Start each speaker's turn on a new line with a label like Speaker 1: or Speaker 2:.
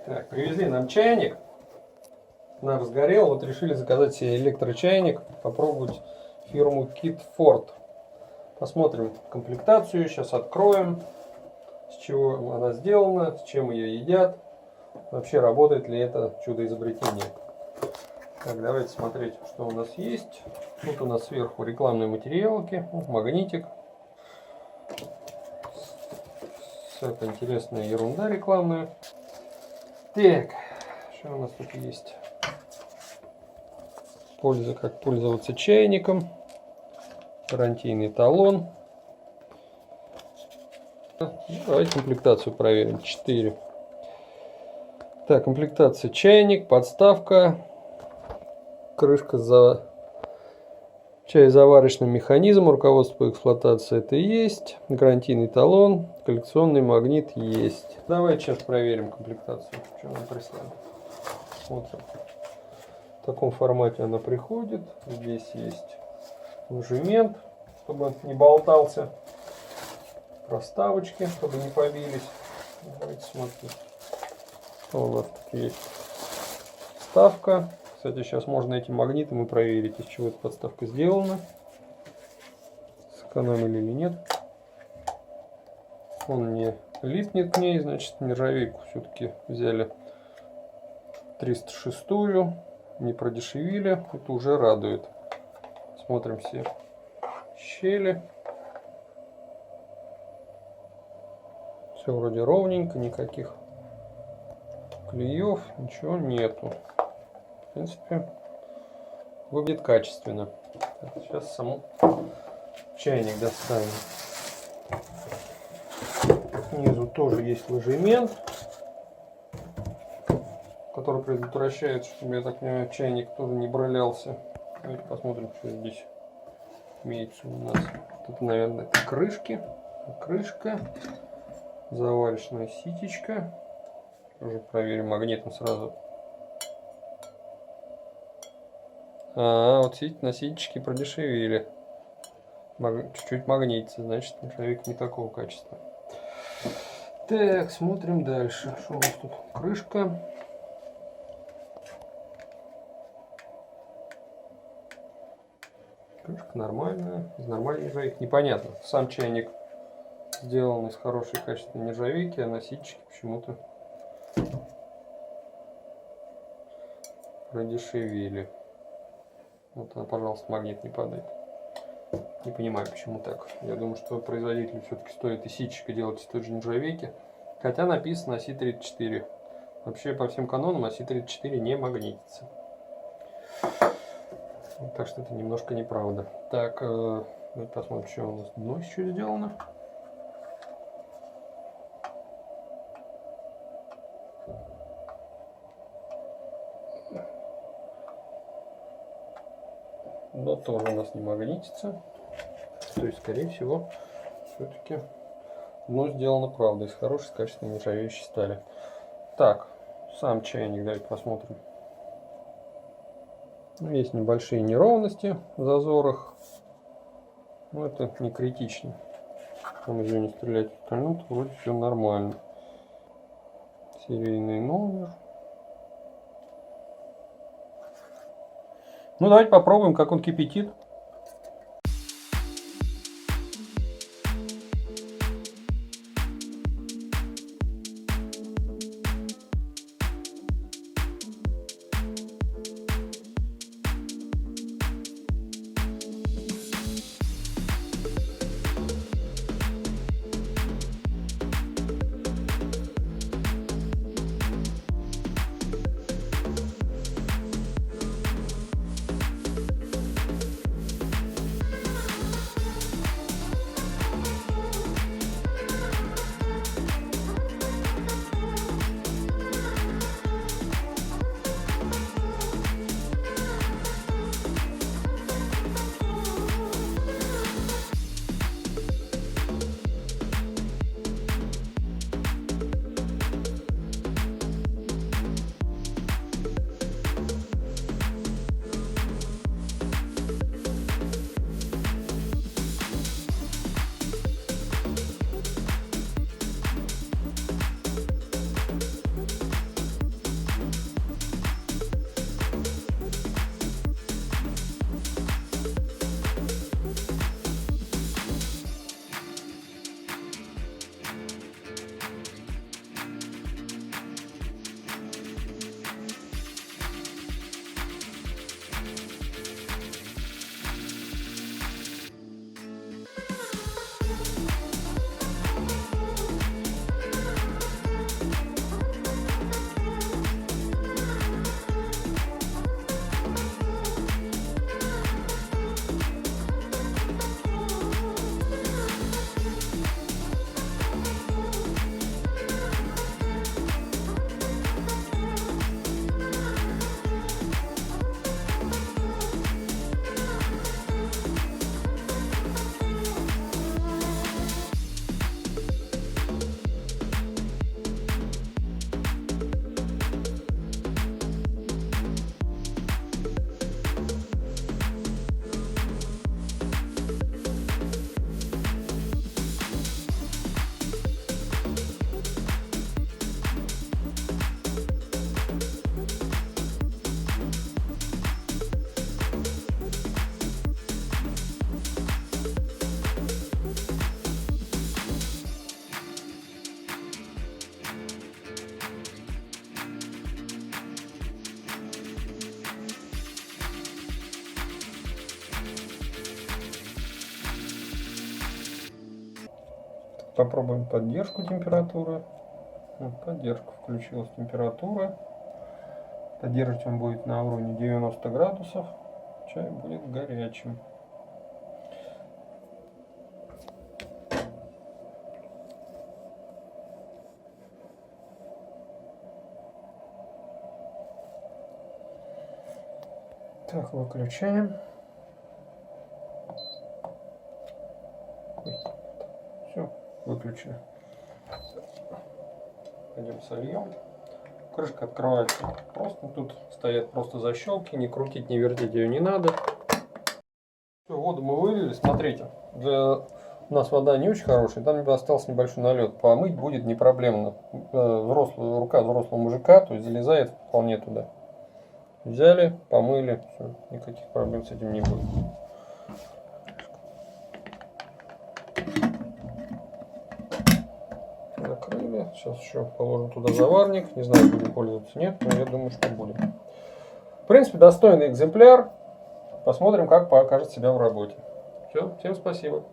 Speaker 1: Так, привезли нам чайник. Нам разгорел, вот решили заказать себе электрочайник, попробовать фирму Kitford. Посмотрим комплектацию, сейчас откроем, с чего она сделана, с чем ее едят, вообще работает ли это чудо-изобретение. Так, давайте смотреть, что у нас есть. Тут у нас сверху рекламные материалки, магнитик. Всякая интересная ерунда рекламная. Так, что у нас тут есть? Польза, как пользоваться чайником. Гарантийный талон. Давайте комплектацию проверим. 4. Так, комплектация: чайник, подставка, крышка за чаезаварочный механизм, руководство по эксплуатации это есть, гарантийный талон, коллекционный магнит есть. Давайте сейчас проверим комплектацию, что нам прислали. Смотрим. В таком формате она приходит. Здесь есть ложемент, чтобы он не болтался, проставочки, чтобы не побились. Давайте смотрим, что у нас тут есть. Вставка. Кстати, сейчас можно этим магнитом и проверить, из чего эта подставка сделана, сэкономили или нет. Он не липнет к ней, значит нержавейку все-таки взяли 306-ю, не продешевили, это уже радует. Смотрим все щели. Все вроде ровненько, никаких клеев, ничего нету. В принципе, выглядит качественно. Так, сейчас саму чайник достанем. Снизу тоже есть ложемент, который предотвращает, чтобы, я так понимаю, чайник тоже не брылялся. Давайте посмотрим, что здесь имеется у нас. Тут, наверное, это крышки. Крышка, заварочная ситечка. Тоже проверим магнитом сразу. Вот на ситечке продешевили. Чуть-чуть магнитится, значит нержавейка не такого качества. Так, смотрим дальше. Что у нас тут? Крышка. Крышка нормальная, из нормальной нержавейки. Непонятно. Сам чайник сделан из хорошей качественной нержавейки, а на ситечке почему-то продешевили. Вот она, пожалуйста, магнит не падает. Не понимаю, почему так. Я думаю, что производителю все-таки стоит и ситечко делать из той же нержавейки. Хотя написано ОСИ-34. Вообще, по всем канонам ОСИ-34 не магнитится. Так что это немножко неправда. Так, давайте посмотрим, что у нас дно еще сделано. Но тоже у нас не магнитится. То есть, скорее всего, все-таки дно сделано правда из хорошей, качественной нержавеющей стали. Так, сам чайник давайте посмотрим. Есть небольшие неровности в зазорах. Но это не критично. Там уже не стрелять. В остальном вроде все нормально. Серийный номер. Ну, давайте попробуем, как он кипятит. попробуем поддержку температуры. Поддержка включилась, температура. Поддерживать он будет на уровне 90 градусов. Чай будет горячим. Так, выключаем. Все, выключили. Пойдем сольем. Крышка открывается просто. Тут стоят просто защелки. Не крутить, не вертеть ее не надо. Все, воду мы вылили. Смотрите, у нас вода не очень хорошая. Там остался небольшой налет. Помыть будет не проблемно. Рука взрослого мужика, то есть залезает вполне туда. Взяли, помыли, все, никаких проблем с этим не будет. Закрыли. Сейчас еще положим туда заварник. Не знаю, будем пользоваться, нет, но я думаю, что будем. В принципе, достойный экземпляр. Посмотрим, как покажет себя в работе. Все, всем спасибо.